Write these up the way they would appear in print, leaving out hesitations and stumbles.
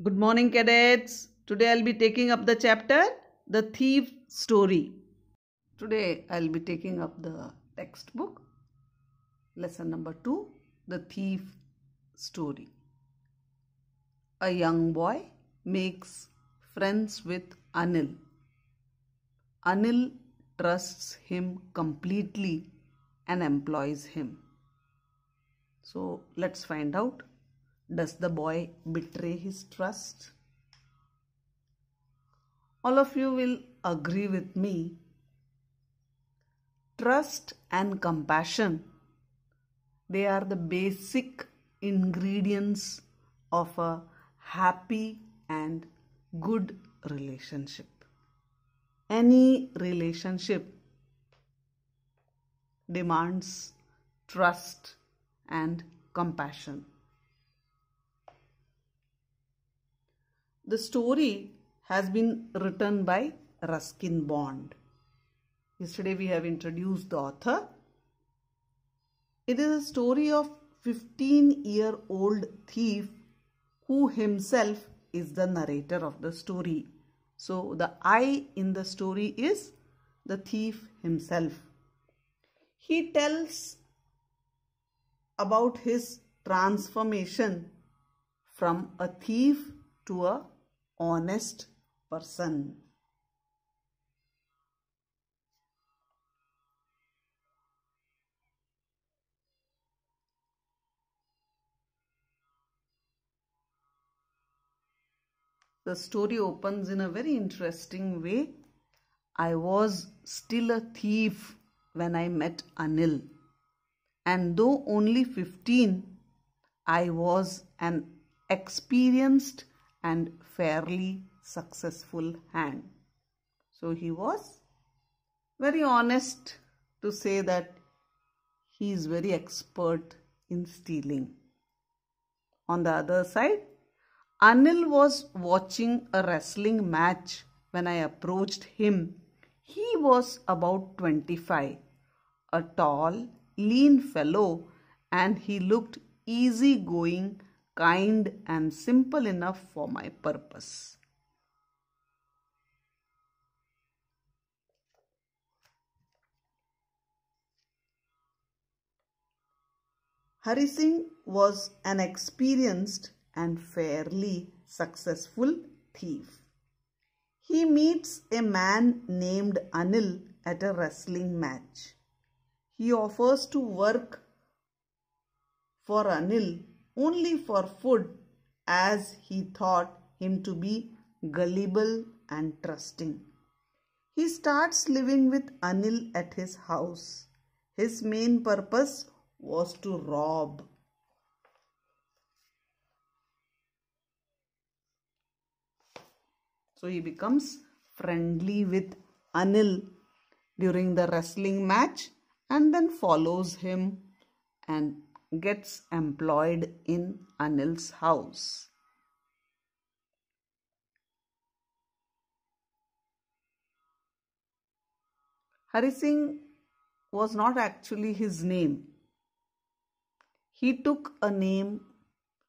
Good morning, cadets. Today I'll be taking up the chapter The Thief Story. Today I'll be taking up the textbook, lesson number 2, The Thief Story. A young boy makes friends with Anil. Anil trusts him completely and employs him. So let's find out. Does the boy betray his trust? All of you will agree with me. Trust and compassion, they are the basic ingredients of a happy and good relationship. Any relationship demands trust and compassion. The story has been written by Ruskin Bond. Yesterday we have introduced the author. It is a story of 15-year-old thief who himself is the narrator of the story. So the I in the story is the thief himself. He tells about his transformation from a thief to a honest person. The story opens in a very interesting way. I was still a thief when I met Anil, and though only 15, I was an experienced and fairly successful hand. So he was very honest to say that he is very expert in stealing. On the other side, Anil was watching a wrestling match when I approached him. He was about 25, a tall, lean fellow, and he looked easygoing, kind, and simple enough for my purpose. Hari Singh was an experienced and fairly successful thief. He meets a man named Anil at a wrestling match. He offers to work for Anil only for food, as he thought him to be gullible and trusting. He starts living with Anil at his house. His main purpose was to rob. So he becomes friendly with Anil during the wrestling match and then follows him and gets employed in Anil's house. Hari Singh was not actually his name. He took a name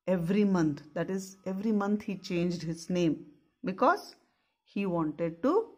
every month. That is, every month he changed his name because he wanted to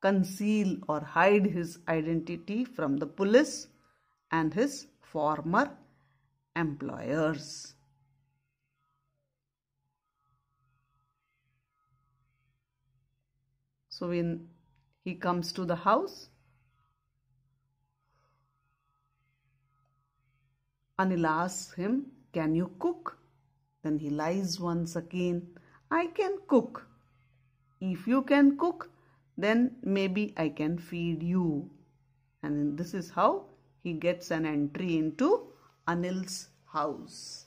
conceal or hide his identity from the police and his former employers. So when he comes to the house, Anil asks him, "Can you cook?" Then he lies once again, "I can cook. If you can cook, then maybe I can feed you." And this is how he gets an entry into Anil's house.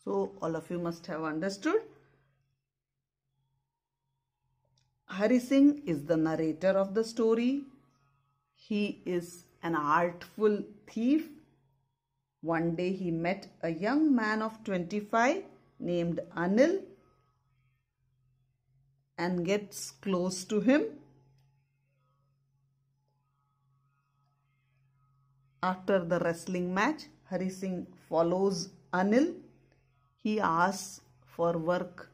So all of you must have understood. Hari Singh is the narrator of the story. He is an artful thief. One day he met a young man of 25 named Anil and gets close to him. After the wrestling match, Hari Singh follows Anil. He asks for work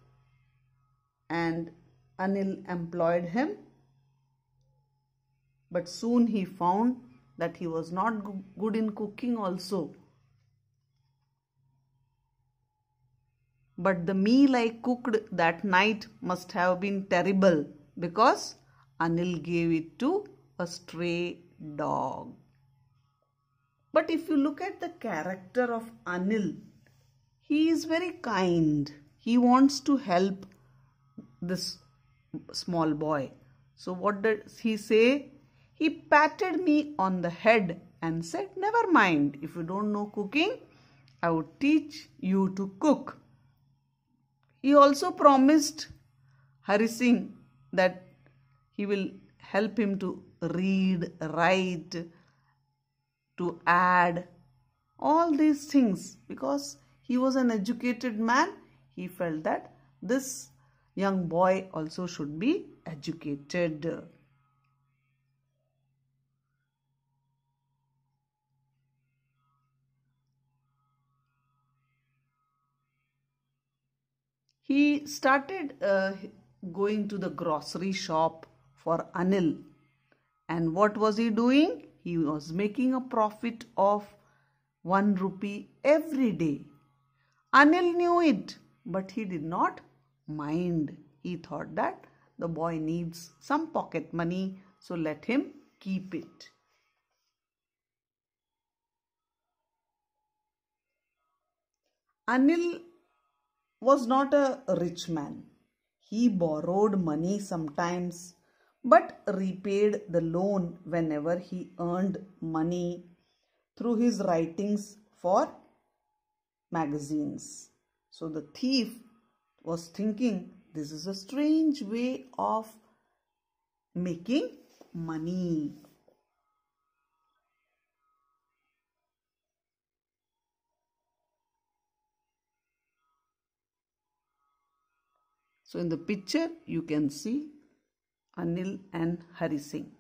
and Anil employed him. But soon he found that he was not good in cooking also. But the meal I cooked that night must have been terrible because Anil gave it to a stray dog. But if you look at the character of Anil, he is very kind. He wants to help this small boy. So what does he say? He patted me on the head and said, "Never mind, if you don't know cooking, I would teach you to cook." He also promised Hari Singh that he will help him to read, write, to add, all these things. Because he was an educated man, he felt that this young boy also should be educated. He started going to the grocery shop for Anil. And what was he doing? He was making a profit of 1 rupee every day. Anil knew it, but he did not mind. He thought that the boy needs some pocket money, so let him keep it. Anil was not a rich man. He borrowed money sometimes but repaid the loan whenever he earned money through his writings for magazines. So the thief was thinking, this is a strange way of making money. So in the picture you can see Anil and Hari Singh.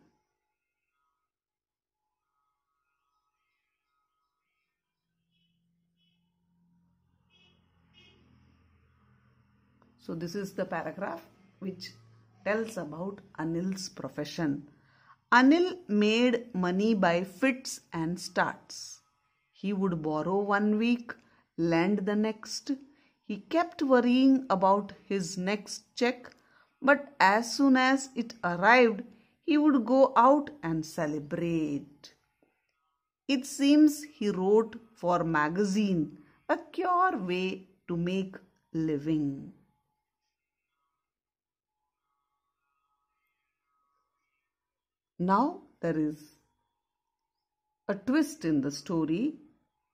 So this is the paragraph which tells about Anil's profession. Anil made money by fits and starts. He would borrow 1 week, lend the next. He kept worrying about his next check, but as soon as it arrived, he would go out and celebrate. It seems he wrote for magazine, a pure way to make living. Now there is a twist in the story.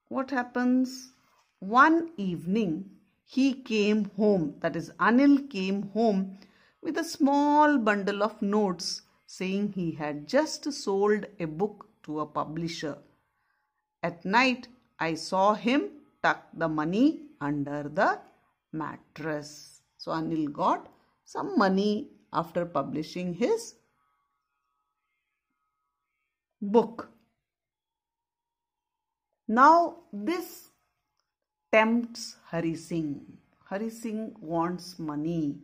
What happens? One evening he came home, that is Anil came home with a small bundle of notes saying he had just sold a book to a publisher. At night I saw him tuck the money under the mattress. So Anil got some money after publishing his book. Now this tempts Hari Singh. Hari Singh wants money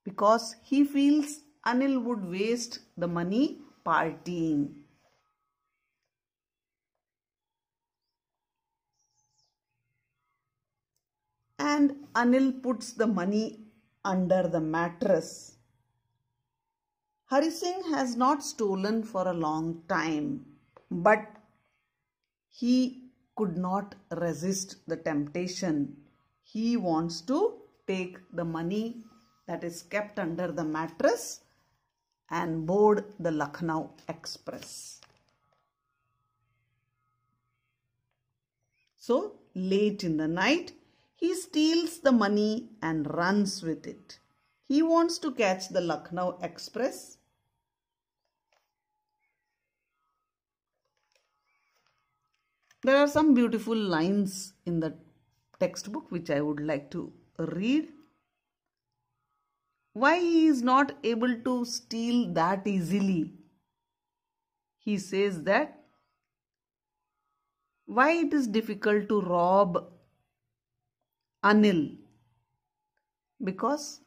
because he feels Anil would waste the money partying. And Anil puts the money under the mattress. Hari Singh has not stolen for a long time, but he could not resist the temptation. He wants to take the money that is kept under the mattress and board the Lucknow Express. So late in the night, he steals the money and runs with it. He wants to catch the Lucknow Express. There are some beautiful lines in the textbook which I would like to read. Why he is not able to steal that easily? He says that Why it is difficult to rob Anil? Because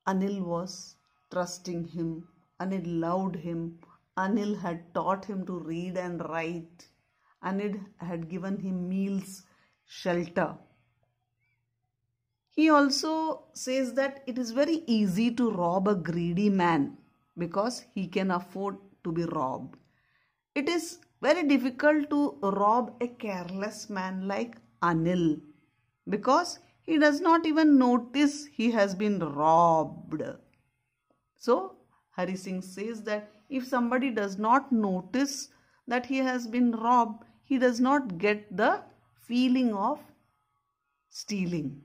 Anil was trusting him. Anil loved him. Anil had taught him to read and write. Anil had given him meals, shelter. He also says that it is very easy to rob a greedy man because he can afford to be robbed. It is very difficult to rob a careless man like Anil because he does not even notice he has been robbed. So, Hari Singh says that if somebody does not notice that he has been robbed, he does not get the feeling of stealing.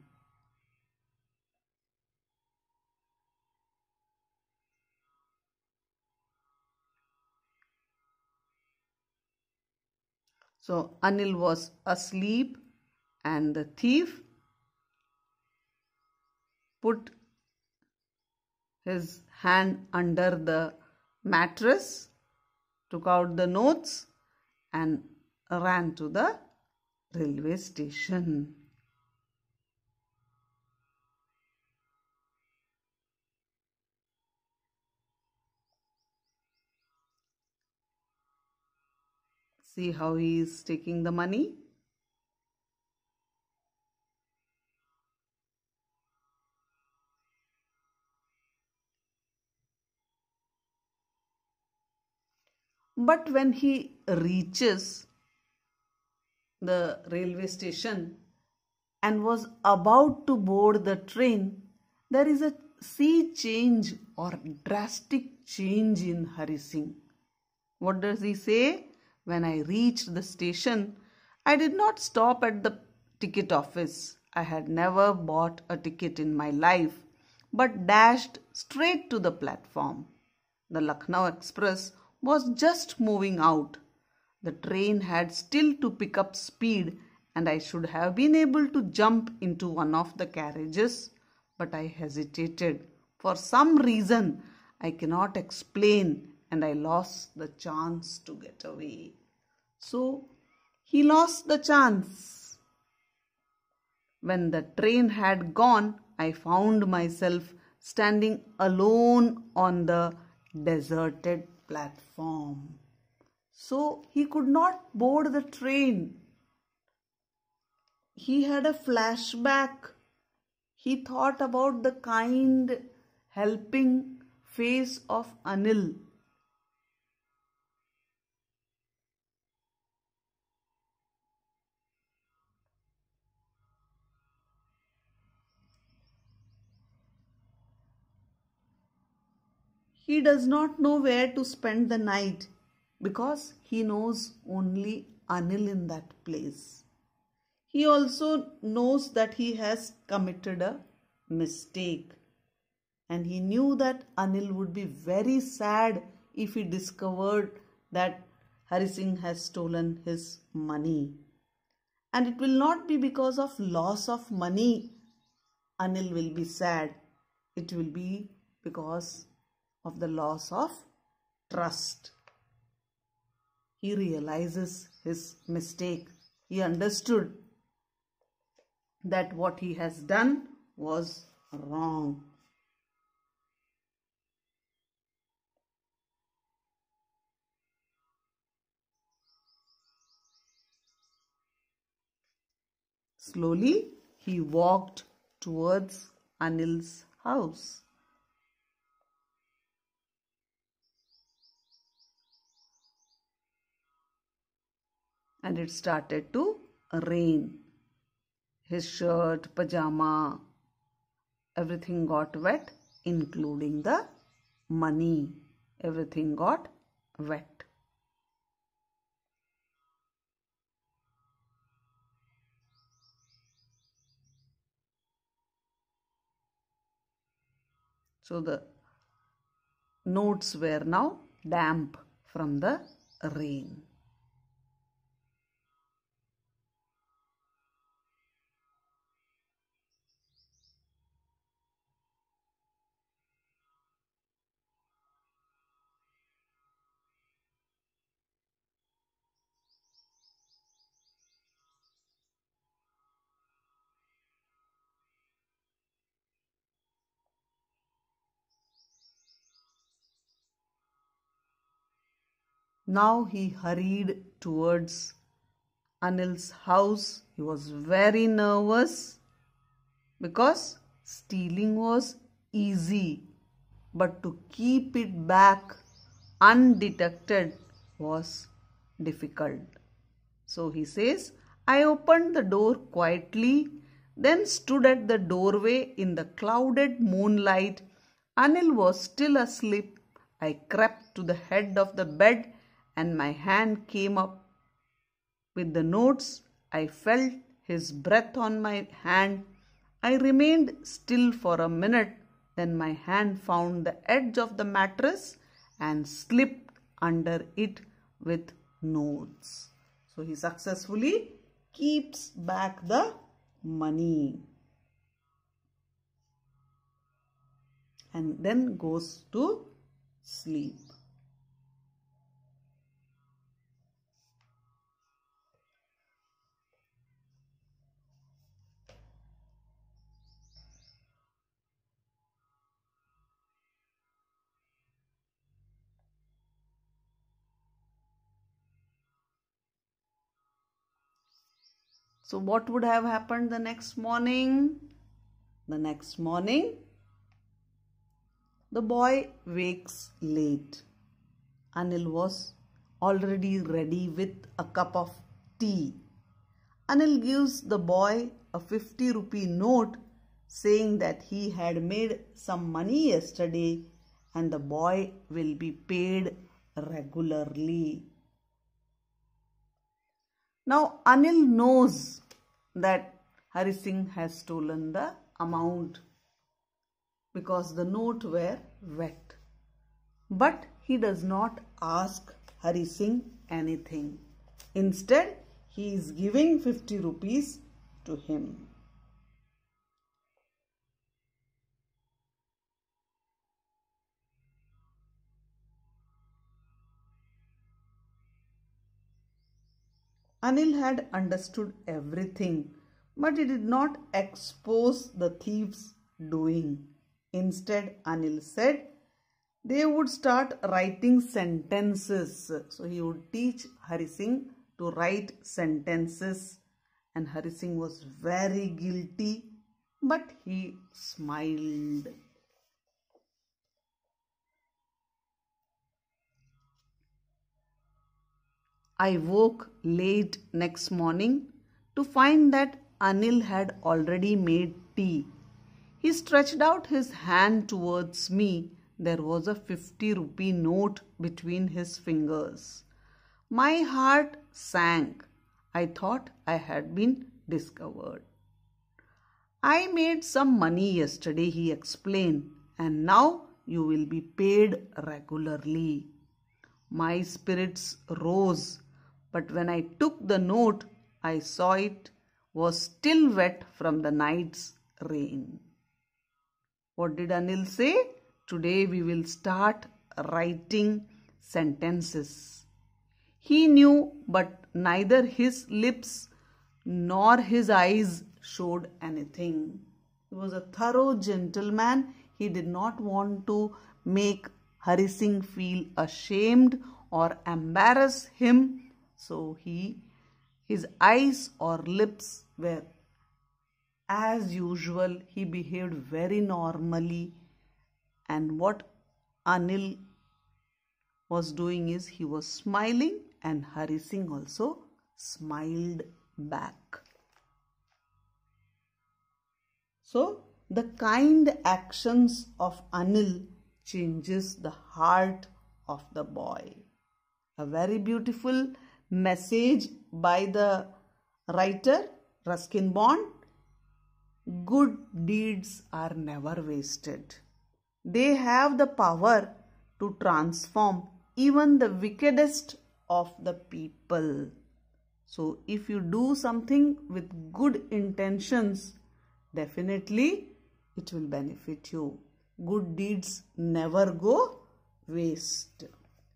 So Anil was asleep and the thief put his hand under the mattress, took out the notes and ran to the railway station. See how he is taking the money? But when he reaches the railway station and was about to board the train, there is a sea change or drastic change in Hari Singh. What does he say? When I reached the station, I did not stop at the ticket office. I had never bought a ticket in my life, but dashed straight to the platform. The Lucknow Express was just moving out. The train had still to pick up speed, and I should have been able to jump into one of the carriages, but I hesitated. For some reason I cannot explain, and I lost the chance to get away. So he lost the chance. When the train had gone, I found myself standing alone on the deserted platform. So he could not board the train. He had a flashback. He thought about the kind, helping face of Anil. He does not know where to spend the night because he knows only Anil in that place. He also knows that he has committed a mistake, and he knew that Anil would be very sad if he discovered that Hari Singh has stolen his money. And it will not be because of loss of money Anil will be sad. It will be because of the loss of trust. He realizes his mistake. He understood that what he has done was wrong. Slowly, he walked towards Anil's house. And it started to rain. His shirt, pajama, everything got wet, including the money. Everything got wet. So the notes were now damp from the rain. Now he hurried towards Anil's house. He was very nervous because stealing was easy, but to keep it back undetected was difficult. So he says, I opened the door quietly, then stood at the doorway in the clouded moonlight. Anil was still asleep. I crept to the head of the bed and my hand came up with the notes. I felt his breath on my hand. I remained still for a minute. Then my hand found the edge of the mattress and slipped under it with notes. So he successfully keeps back the money and then goes to sleep. So what would have happened the next morning? The next morning, the boy wakes late. Anil was already ready with a cup of tea. Anil gives the boy a 50 rupee note saying that he had made some money yesterday and the boy will be paid regularly. Now Anil knows that Hari Singh has stolen the amount because the note were wet. But he does not ask Hari Singh anything. Instead, he is giving 50 rupees to him. Anil had understood everything, but he did not expose the thief's doing. Instead, Anil said they would start writing sentences. So he would teach Hari Singh to write sentences, and Hari Singh was very guilty, but he smiled. I woke late next morning to find that Anil had already made tea. He stretched out his hand towards me. There was a 50 rupee note between his fingers. My heart sank. I thought I had been discovered. I made some money yesterday, he explained, and now you will be paid regularly. My spirits rose, but when I took the note, I saw it was still wet from the night's rain. What did Anil say? Today we will start writing sentences. He knew, but neither his lips nor his eyes showed anything. He was a thorough gentleman. He did not want to make Hari Singh feel ashamed or embarrass him. So his eyes or lips were as usual. He behaved very normally. And what Anil was doing is he was smiling, and Hari Singh also smiled back. So the kind actions of Anil changes the heart of the boy. A very beautiful message by the writer Ruskin Bond. Good deeds are never wasted. They have the power to transform even the wickedest of the people. So if you do something with good intentions, definitely it will benefit you. Good deeds never go waste.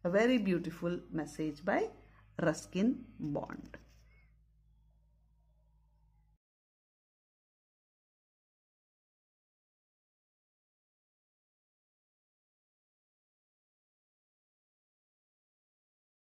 A very beautiful message by Ruskin Bond.